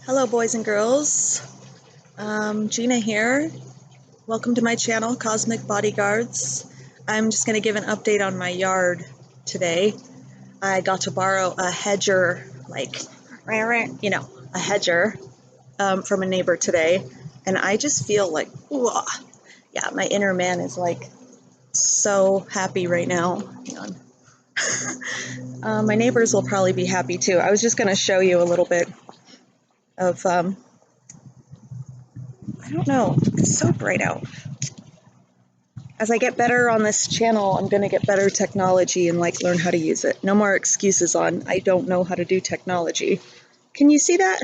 Hello boys and girls, Gina here. Welcome to my channel, Cosmic Bodyguards. I'm just going to give an update on my yard today. I got to borrow a hedger, a hedger from a neighbor today, and I just feel like, yeah, my inner man is like so happy right now. Hang on. My neighbors will probably be happy too. I was just going to show you a little bit of I don't know, it's so bright out. As I get better on this channel, I'm going to get better technology and learn how to use it. No more excuses on, I don't know how to do technology. Can you see that?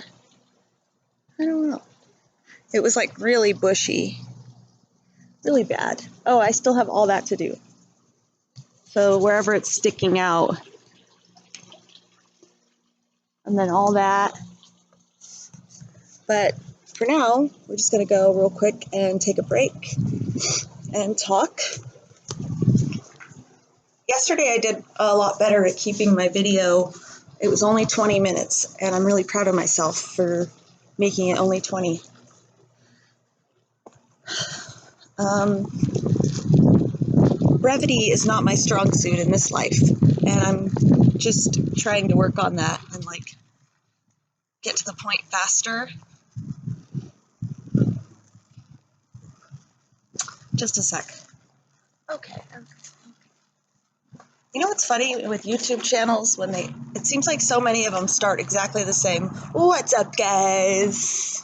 I don't know. It was really bushy, really bad. Oh, I still have all that to do. So wherever it's sticking out, and then all that. But for now, we're just going to go real quick and take a break and talk. Yesterday I did a lot better at keeping my video. It was only 20 minutes, and I'm really proud of myself for making it only 20. Brevity is not my strong suit in this life, and I'm just trying to work on that and get to the point faster. Just a sec. Okay. You know what's funny with YouTube channels? It seems like so many of them start exactly the same. What's up, guys?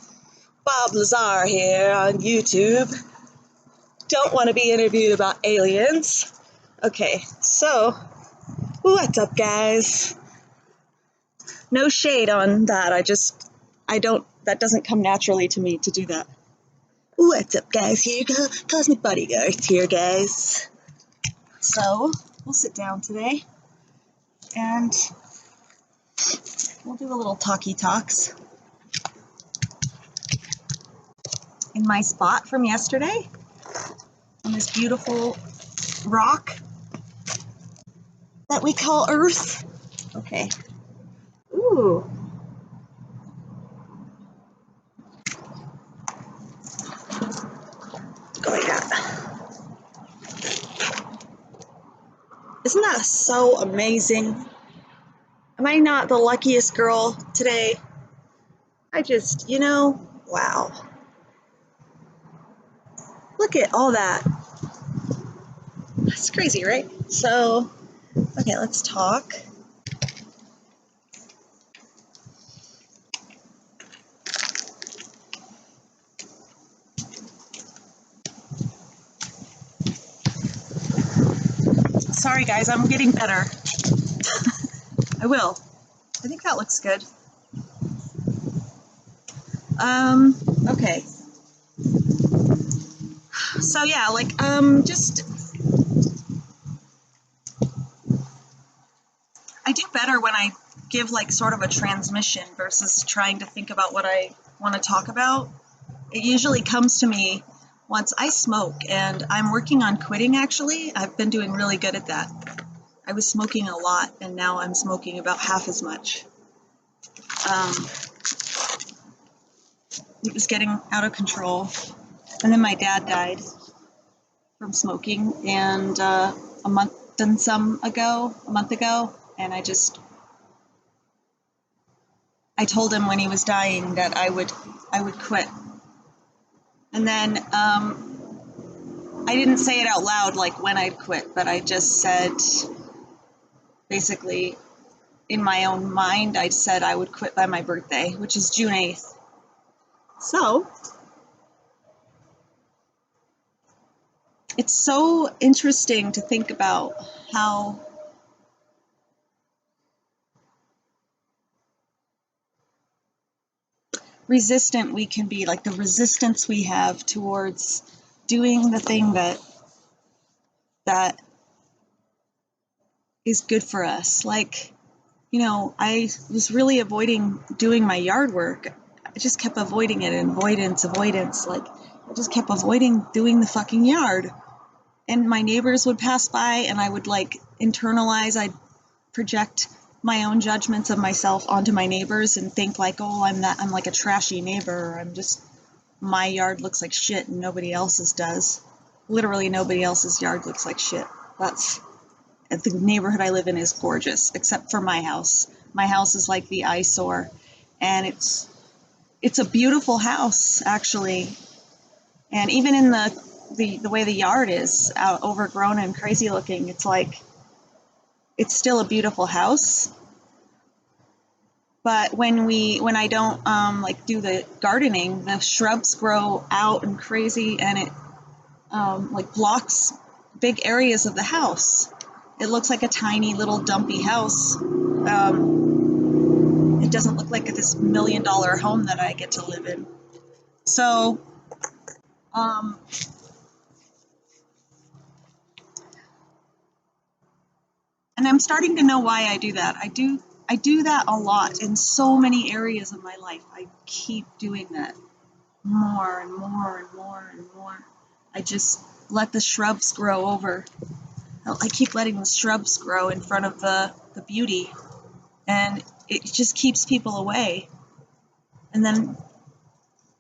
Bob Lazar here on YouTube. Don't want to be interviewed about aliens. Okay, so, what's up, guys? No shade on that. That doesn't come naturally to me to do that. What's up, guys? Here, Cosmic Bodyguards here, guys. So, we'll sit down today, and we'll do a little talky talks. In my spot from yesterday, on this beautiful rock that we call Earth. Okay. Ooh. Go like that. Isn't that so amazing? Am I not the luckiest girl today? Wow. Look at all that. That's crazy, right? So, okay, let's talk. Sorry, guys, I'm getting better. I will. I think that looks good. Okay. So yeah, I do better when I give sort of a transmission versus trying to think about what I want to talk about. It usually comes to me once I smoke, and I'm working on quitting actually. I've been doing really good at that. I was smoking a lot, and now I'm smoking about half as much. It was getting out of control. And then my dad died from smoking, and a month ago, and I told him when he was dying that I would quit. And then I didn't say it out loud when I'd quit, but I just said, basically, in my own mind, I said I would quit by my birthday, which is June 8th. So, it's so interesting to think about how resistant we can be, the resistance we have towards doing the thing that is good for us. I was really avoiding doing my yard work. I just kept avoiding it, and avoidance. I just kept avoiding doing the fucking yard. And my neighbors would pass by, and I would internalize, I'd project my own judgments of myself onto my neighbors and think like, oh, I'm like a trashy neighbor, or my yard looks like shit and nobody else's does. Literally nobody else's yard looks like shit. The neighborhood I live in is gorgeous, except for my house. My house is like the eyesore, and it's a beautiful house, actually. And even in the way the yard is out overgrown and crazy looking, it's still a beautiful house. But when I don't like do the gardening, the shrubs grow out and crazy, and it like blocks big areas of the house. It looks like a tiny little dumpy house. It doesn't look like this $1 million home that I get to live in. So, and I'm starting to know why I do that. I do that a lot in so many areas of my life. I keep doing that more and more and more and more. I just let the shrubs grow over. I keep letting the shrubs grow in front of the beauty, and it just keeps people away. And then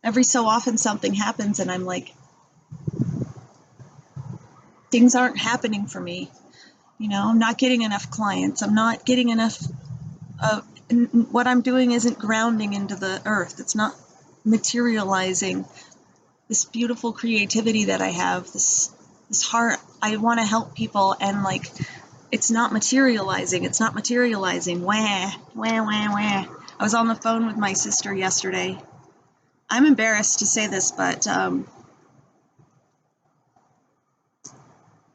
every so often something happens and I'm like, things aren't happening for me. I'm not getting enough clients. I'm not getting enough what I'm doing isn't grounding into the earth. It's not materializing this beautiful creativity that I have, this heart. I want to help people, and like, it's not materializing. It's not materializing. Wah, wah, wah, wah. I was on the phone with my sister yesterday. I'm embarrassed to say this, but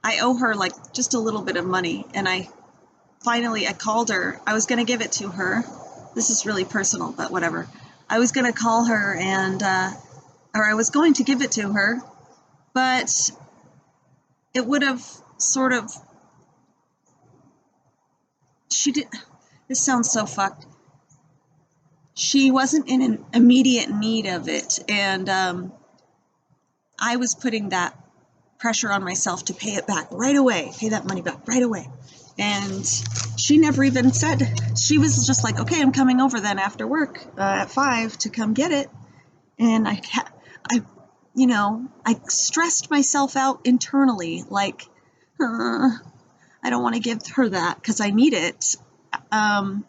I owe her like just a little bit of money, and I called her. I was going to give it to her. This is really personal, but whatever. I was going to call her or I was going to give it to her, but it would have sort of, this sounds so fucked. She wasn't in an immediate need of it, and I was putting that pressure on myself to pay it back right away, pay that money back right away. And she never even said. She was just like, okay, I'm coming over then after work at 5 to come get it. And I stressed myself out internally, like, I don't want to give her that because I need it. Or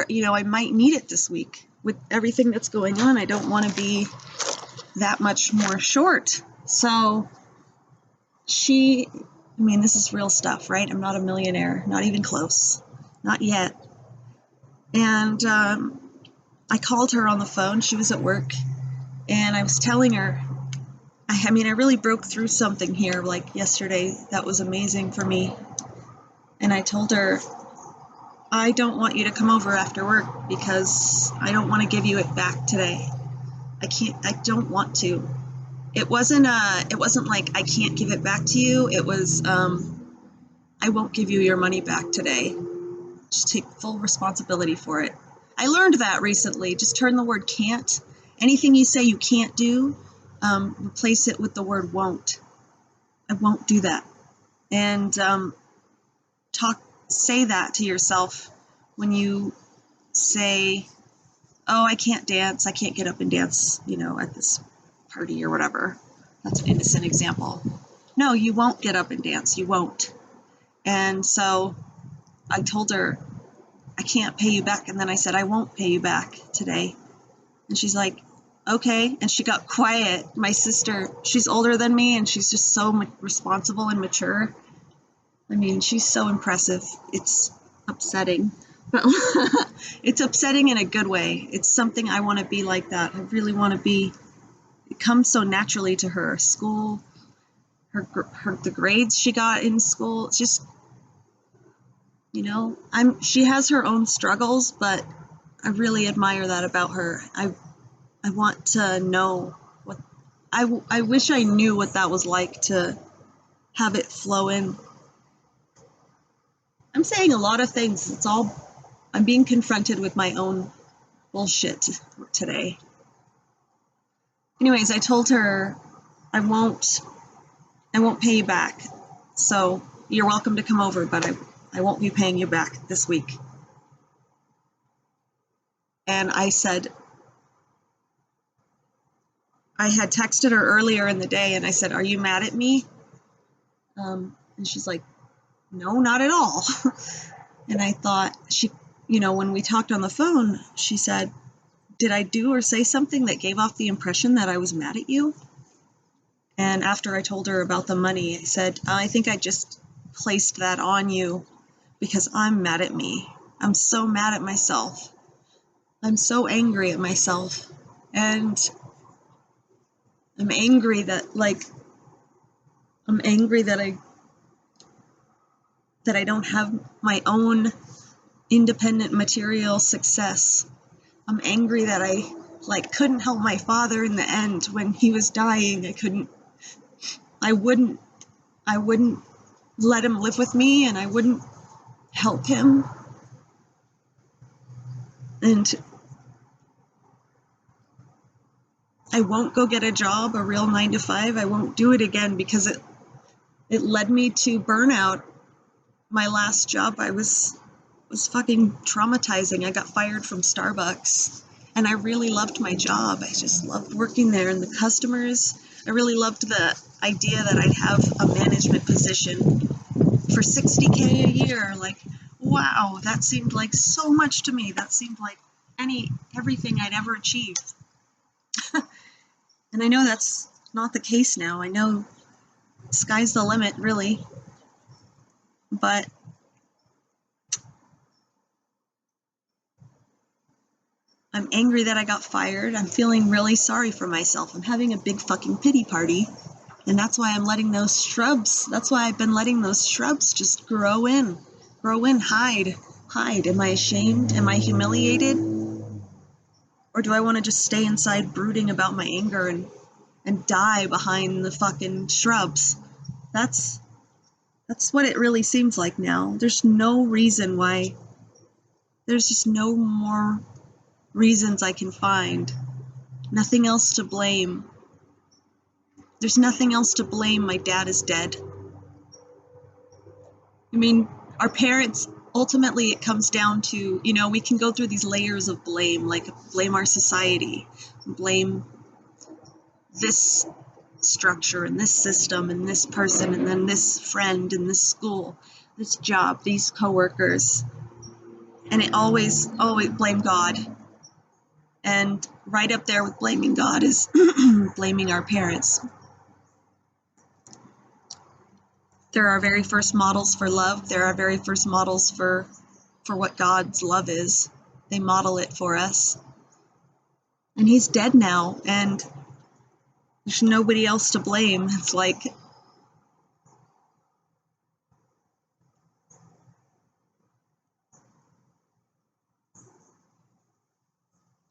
I might need it this week. With everything that's going on, I don't want to be that much more short. So this is real stuff, right? I'm not a millionaire, not even close, not yet. And I called her on the phone. She was at work, and I was telling her, I really broke through something here, like yesterday, that was amazing for me. And I told her, I don't want you to come over after work because I don't want to give you it back today. I don't want to. It wasn't like I can't give it back to you. It was, I won't give you your money back today. Just take full responsibility for it. I learned that recently. Just turn the word can't. Anything you say you can't do, replace it with the word won't. I won't do that. And say that to yourself when you say, oh, I can't dance. I can't get up and dance, at this party or whatever. That's an innocent example. No, you won't get up and dance. You won't. And so I told her, I can't pay you back. And then I said, I won't pay you back today. And she's like, okay. And she got quiet. My sister, she's older than me, and she's just so responsible and mature. She's so impressive. It's upsetting. But it's upsetting in a good way. It's something I want to be like that. I really want to be. It comes so naturally to her. School, the grades she got in school. It's just, she has her own struggles, but I really admire that about her. I want to know what. I wish I knew what that was like to have it flow in. I'm saying a lot of things. I'm being confronted with my own bullshit today. Anyways, I told her I won't pay you back. So you're welcome to come over, but I won't be paying you back this week. And I said, I had texted her earlier in the day and I said, are you mad at me? And she's like, no, not at all. And I thought when we talked on the phone, she said, did I do or say something that gave off the impression that I was mad at you? And after I told her about the money, I said, I think I just placed that on you because I'm mad at me. I'm so mad at myself. I'm so angry at myself. And I'm angry that I don't have my own independent material success. I'm angry that I couldn't help my father in the end when he was dying. I wouldn't let him live with me, and I wouldn't help him. And I won't go get a job, a real 9-to-5. I won't do it again because it led me to burnout. My last job, I was fucking traumatizing. I got fired from Starbucks, and I really loved my job. I just loved working there, and the customers. I really loved the idea that I'd have a management position for $60K a year. Wow, that seemed like so much to me. That seemed like everything I'd ever achieved. And I know that's not the case now. I know sky's the limit, really. But I'm angry that I got fired. I'm feeling really sorry for myself. I'm having a big fucking pity party. And that's why I'm letting those shrubs, that's why I've been letting those shrubs just grow in, hide. Am I ashamed? Am I humiliated? Or do I want to just stay inside brooding about my anger and die behind the fucking shrubs? That's what it really seems like now. There's no reason why, there's just no more reasons I can find. Nothing else to blame. There's nothing else to blame. My dad is dead. I mean, our parents, ultimately it comes down to, we can go through these layers of blame, blame our society, blame this structure and this system and this person and then this friend and this school, this job, these coworkers. And it always blame God. And right up there with blaming God is blaming our parents. They're our very first models for love. They're our very first models for what God's love is. They model it for us. And he's dead now, and there's nobody else to blame. It's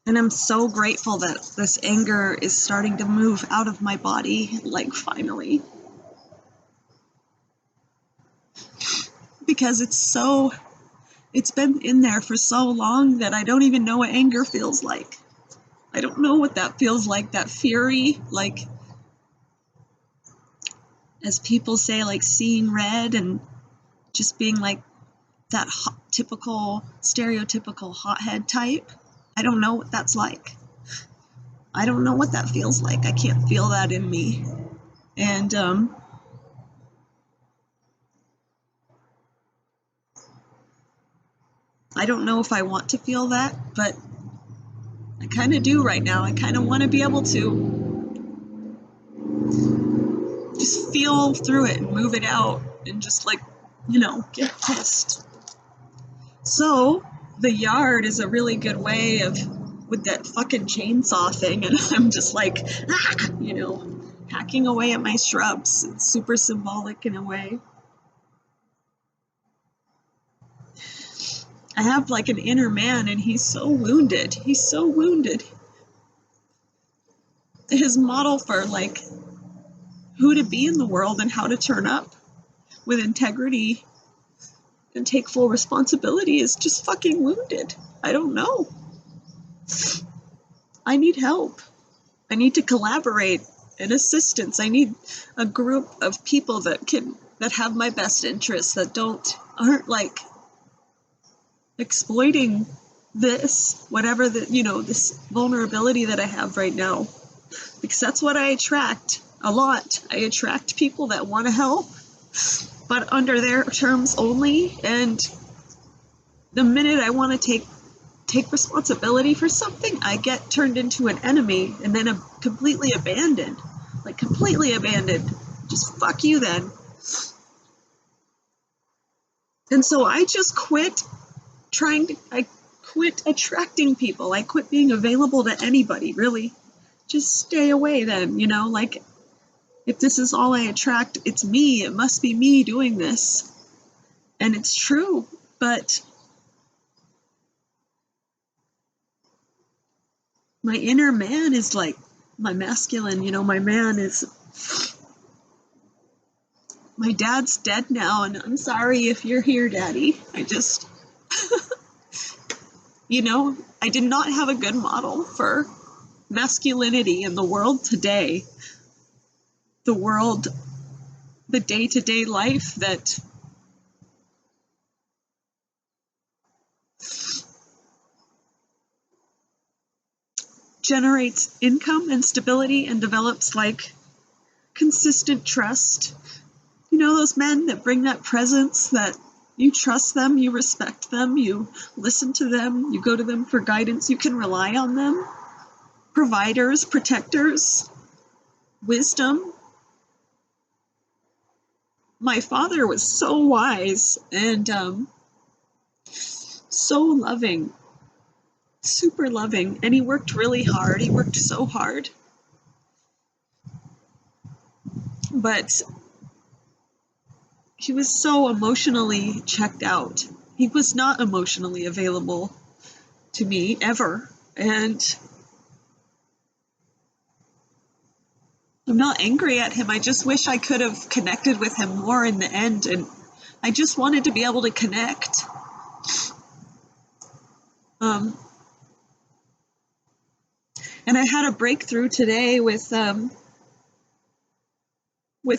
and I'm so grateful that this anger is starting to move out of my body, finally. Because it's been in there for so long that I don't even know what anger feels like. I don't know what that feels like, that fury, as people say, seeing red and just being that stereotypical hothead type. I don't know what that's like. I don't know what that feels like. I can't feel that in me. And I don't know if I want to feel that, but I kind of do right now. I kind of want to be able to just feel through it and move it out and just get pissed. So the yard is a really good way with that fucking chainsaw thing, and I'm just hacking away at my shrubs. It's super symbolic in a way. I have an inner man, and he's so wounded. He's so wounded. His model for who to be in the world and how to turn up with integrity and take full responsibility is just fucking wounded. I don't know. I need help. I need to collaborate and assistance. I need a group of people that can that have my best interests, that aren't like exploiting this, whatever this vulnerability that I have right now. Because that's what I attract a lot. I attract people that want to help, but under their terms only. And the minute I want to take responsibility for something, I get turned into an enemy, and then I'm completely abandoned. Like, completely abandoned. Just fuck you then. And so I just quit I quit attracting people. I quit being available to anybody, really. Just stay away then, like, if this is all I attract, it's me. It must be me doing this. And it's true, but my inner man is like, my masculine, my man is, my dad's dead now, and I'm sorry if you're here, Daddy. I just, I did not have a good model for masculinity in the world today. The day-to-day life that generates income and stability and develops like consistent trust. Those men that bring that presence, that you trust them, you respect them, you listen to them, you go to them for guidance, you can rely on them. Providers, protectors, wisdom. My father was so wise and so loving, super loving, and he worked really hard. He worked so hard. But he was so emotionally checked out. He was not emotionally available to me ever. And I'm not angry at him. I just wish I could have connected with him more in the end. And I just wanted to be able to connect. And I had a breakthrough today with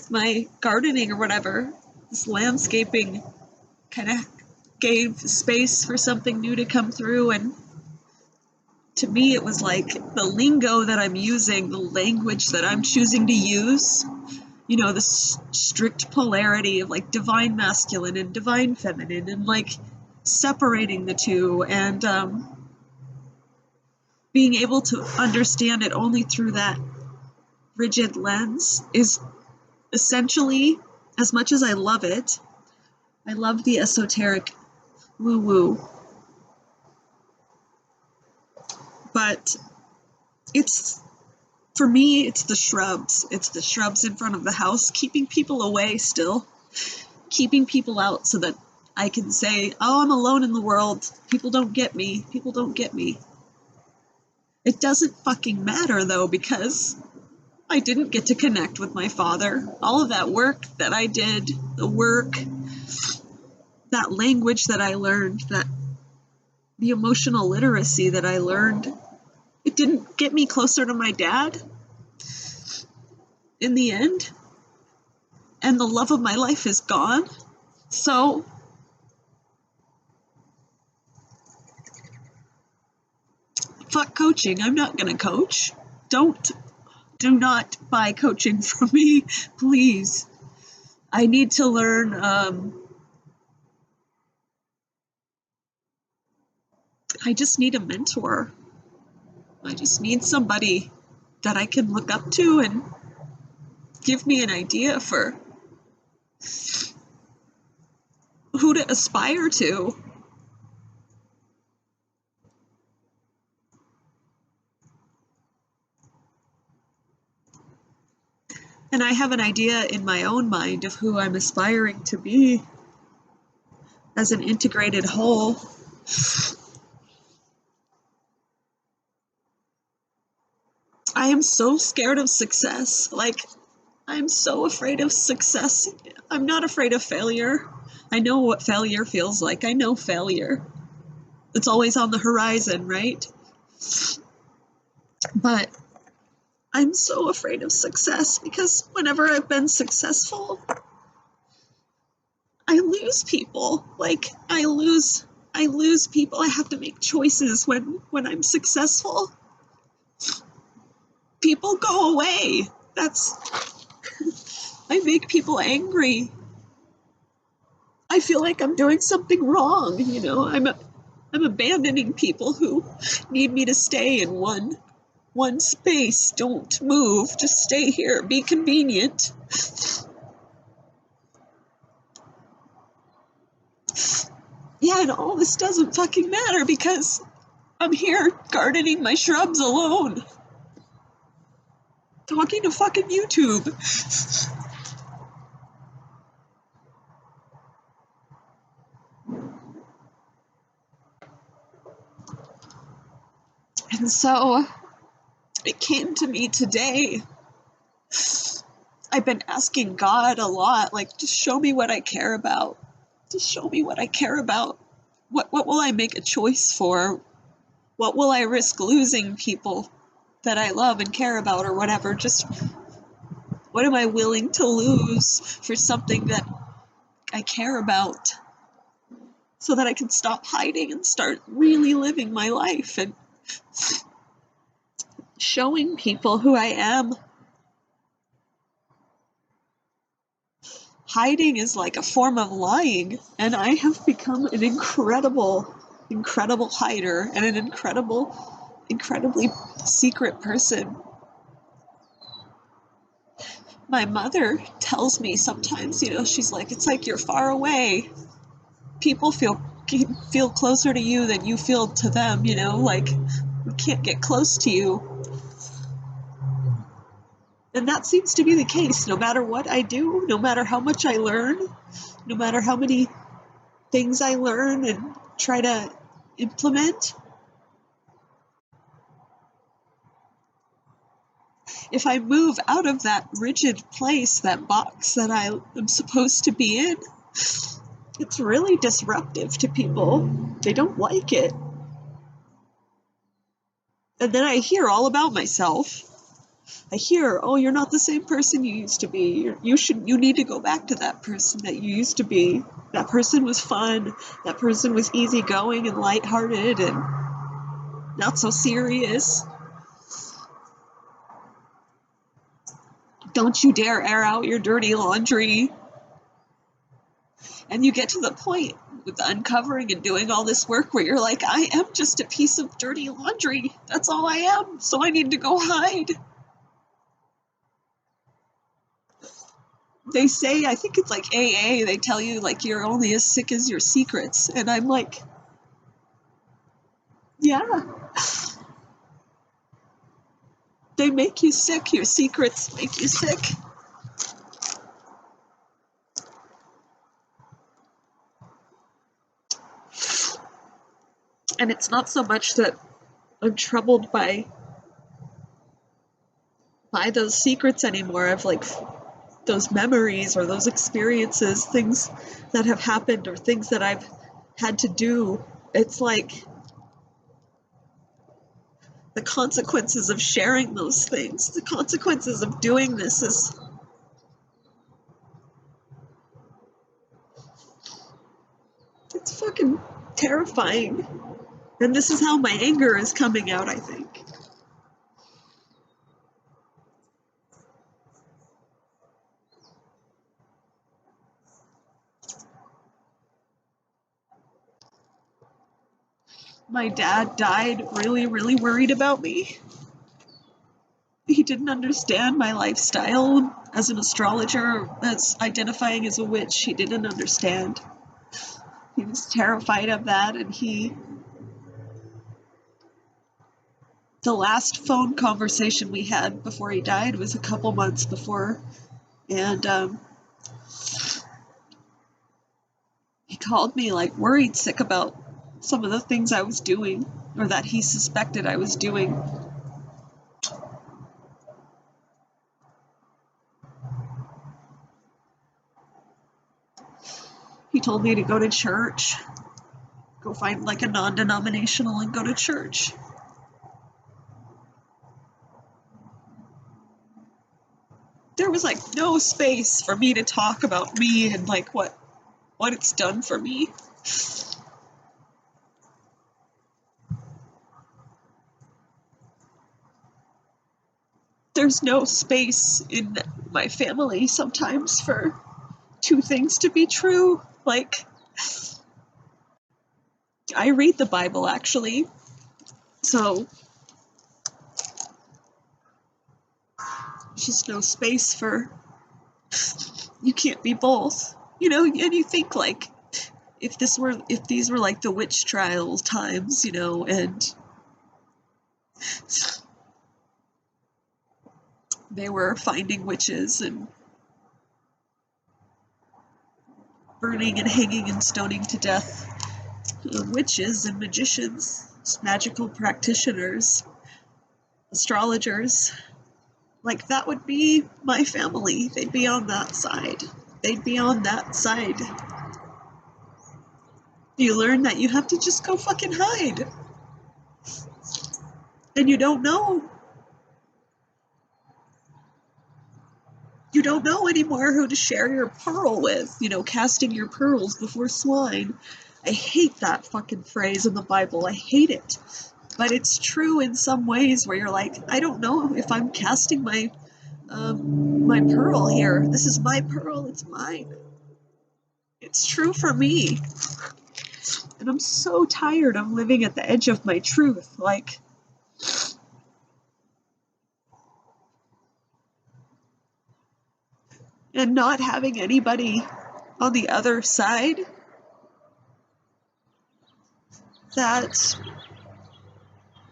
my gardening or whatever. This landscaping kind of gave space for something new to come through. And to me, it was like the lingo that I'm using, the language that I'm choosing to use, this strict polarity of like divine masculine and divine feminine, and like separating the two, and being able to understand it only through that rigid lens is essentially, as much as I love it, I love the esoteric woo-woo, but for me, it's the shrubs. It's the shrubs in front of the house, keeping people away still, keeping people out so that I can say, oh, I'm alone in the world. People don't get me. People don't get me. It doesn't fucking matter, though, because I didn't get to connect with my father. All of that work that I did, the work, that language that I learned, the emotional literacy that I learned, it didn't get me closer to my dad in the end. And the love of my life is gone. So fuck coaching. I'm not going to coach. Do not buy coaching from me, please. I need to learn. I just need a mentor. I just need somebody that I can look up to and give me an idea for who to aspire to. And I have an idea in my own mind of who I'm aspiring to be as an integrated whole. I am so scared of success. Like, I'm so afraid of success. I'm not afraid of failure. I know what failure feels like. I know failure. It's always on the horizon, right? But I'm so afraid of success because whenever I've been successful, I lose people. Like, I lose people. I have to make choices when I'm successful. People go away. I make people angry. I feel like I'm doing something wrong, you know. I'm abandoning people who need me to stay in one space. Don't move. Just stay here. Be convenient. Yeah, and all this doesn't fucking matter because I'm here gardening my shrubs alone. Talking to fucking YouTube. And so it came to me today. I've been asking God a lot, like, just show me what I care about. Just show me what I care about. What will I make a choice for? What will I risk losing people that I love and care about or whatever? Just what am I willing to lose for something that I care about so that I can stop hiding and start really living my life and showing people who I am. Hiding is like a form of lying, and I have become an incredible hider and an incredibly secret person. My mother tells me sometimes, you know, she's like, it's like you're far away. People feel closer to you than you feel to them, you know, like we can't get close to you. And that seems to be the case no matter what I do, no matter how much I learn, no matter how many things I learn and try to implement. If I move out of that rigid place, that box that I am supposed to be in, it's really disruptive to people. They don't like it. And then I hear all about myself. I hear, oh, you're not the same person you used to be. You need to go back to that person that you used to be. That person was fun. That person was easygoing and lighthearted and not so serious. Don't you dare air out your dirty laundry. And you get to the point with the uncovering and doing all this work where you're like, I am just a piece of dirty laundry. That's all I am. So I need to go hide. They say, I think it's like AA, they tell you like you're only as sick as your secrets. And I'm like, yeah. They make you sick. Your secrets make you sick. And it's not so much that I'm troubled by those secrets anymore of like those memories or those experiences, things that have happened or things that I've had to do. It's like the consequences of sharing those things, the consequences of doing this is it's fucking terrifying. And this is how my anger is coming out, I think. My dad died really, really worried about me. He didn't understand my lifestyle as an astrologer, as identifying as a witch. He didn't understand. He was terrified of that, and the last phone conversation we had before he died was a couple months before, and he called me like worried sick about some of the things I was doing, or that he suspected I was doing. He told me to go to church, go find like a non-denominational and go to church. There was like no space for me to talk about me and like what what it's done for me. There's no space in my family sometimes for two things to be true. Like, I read the Bible, actually, so just no space for, you can't be both, you know. And you think, like, if these were like the witch trial times, you know, and they were finding witches and burning and hanging and stoning to death witches and magicians, magical practitioners, astrologers, like, that would be my family. They'd be on that side. They'd be on that side. You learn that you have to just go fucking hide. And you don't know. You don't know anymore who to share your pearl with, you know, casting your pearls before swine. I hate that fucking phrase in the Bible. I hate it. But it's true in some ways where you're like, I don't know if I'm casting my pearl here. This is my pearl. It's mine. It's true for me. And I'm so tired of living at the edge of my truth. Like, and not having anybody on the other side that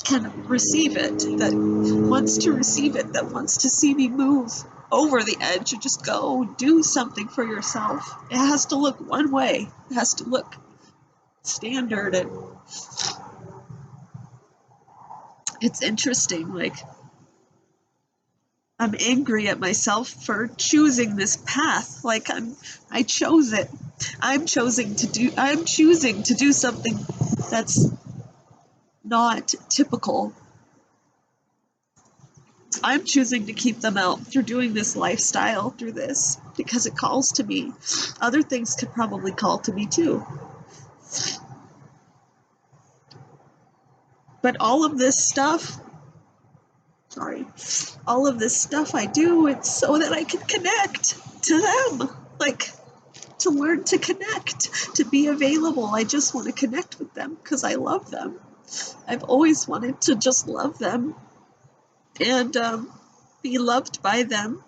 can receive it, that wants to receive it, that wants to see me move over the edge and just go do something for yourself. It has to look one way. It has to look standard. And it's interesting, like, I'm angry at myself for choosing this path. Like, I chose it. I'm choosing to do something that's not typical. I'm choosing to keep them out through doing this lifestyle, through this, because it calls to me. Other things could probably call to me too. But all of this stuff I do, it's so that I can connect to them. Like, to learn to connect, to be available. I just want to connect with them because I love them. I've always wanted to just love them and be loved by them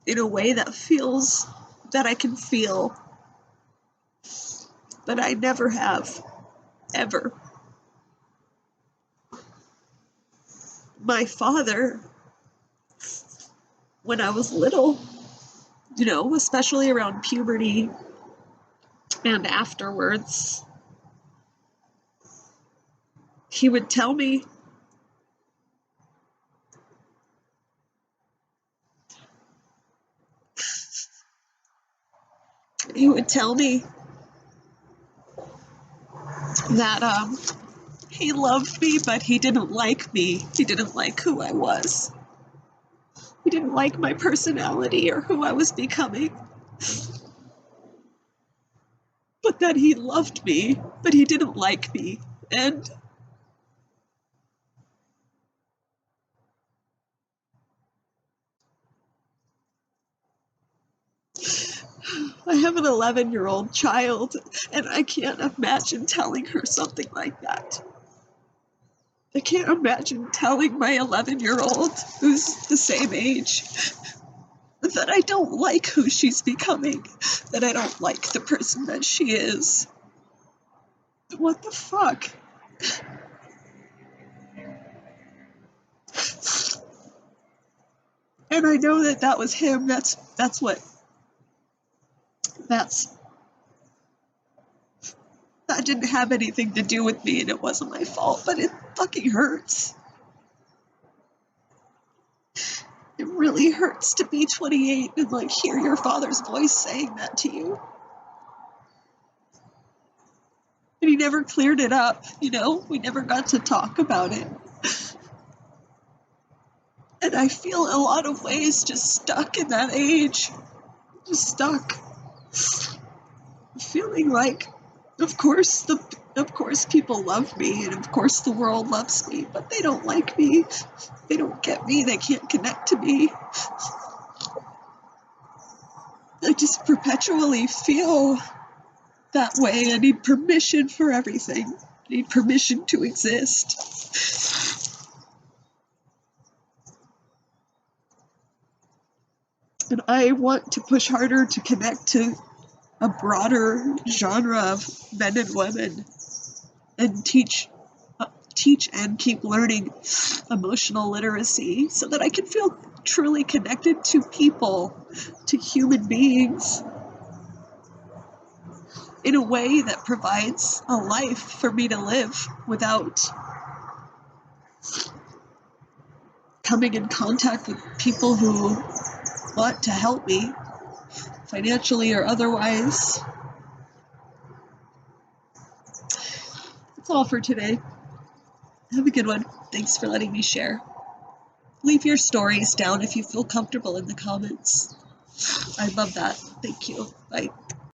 in a way that feels that I can feel. But I never have, ever. My father, when I was little, you know, especially around puberty and afterwards, he would tell me, that he loved me, but he didn't like me. He didn't like who I was. He didn't like my personality or who I was becoming. But that he loved me, but he didn't like me. And I have an 11-year-old child, and I can't imagine telling her something like that. I can't imagine telling my 11-year-old, who's the same age, that I don't like who she's becoming, that I don't like the person that she is. What the fuck? And I know that that was him. That didn't have anything to do with me, and it wasn't my fault, but it fucking hurts. It really hurts to be 28 and, like, hear your father's voice saying that to you. And he never cleared it up, you know? We never got to talk about it. And I feel a lot of ways just stuck in that age. Just stuck. feeling like, of course people love me, and of course the world loves me, but they don't like me. They don't get me. They can't connect to me. I just perpetually feel that way. I need permission for everything. I need permission to exist. And I want to push harder to connect to a broader genre of men and women and teach and keep learning emotional literacy so that I can feel truly connected to people, to human beings, in a way that provides a life for me to live without coming in contact with people who want to help me, financially or otherwise. That's all for today. Have a good one. Thanks for letting me share. Leave your stories down if you feel comfortable in the comments. I love that. Thank you. Bye.